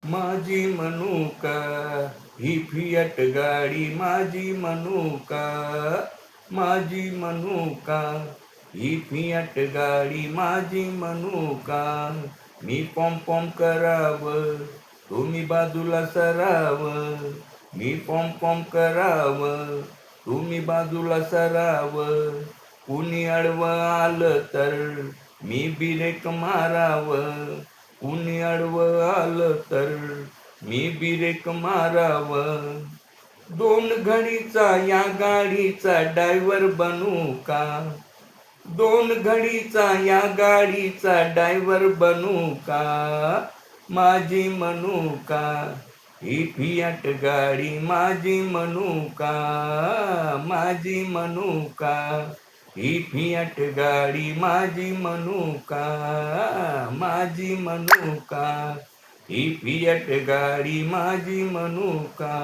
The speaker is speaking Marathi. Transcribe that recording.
माझी मनुका, ही फियाट गाडी माझी मनुका, माझी मनुका, ही फियाट गाडी माझी मनुका. मी पॉम पॉम करावं, तुम्ही बाजूला सरावं. मी पॉम पॉम करावं, तुम्ही बाजूला सरावं. कुणी आडवं आलं तर मी बिरेक मारावं. कुणी आडवं आलं तर मी बिरेक मारावं. दोन घडीचा या गाडीचा ड्रायव्हर बनू का? दोन घडीचा या गाडीचा ड्रायव्हर बनू का? माझी मनुका, ही फियाट गाडी माझी मनुका, माझी मनुका, ही फियाट गाडी माझी मनुका, माझी मनुका, ही फियाट गाडी माझी मनुका.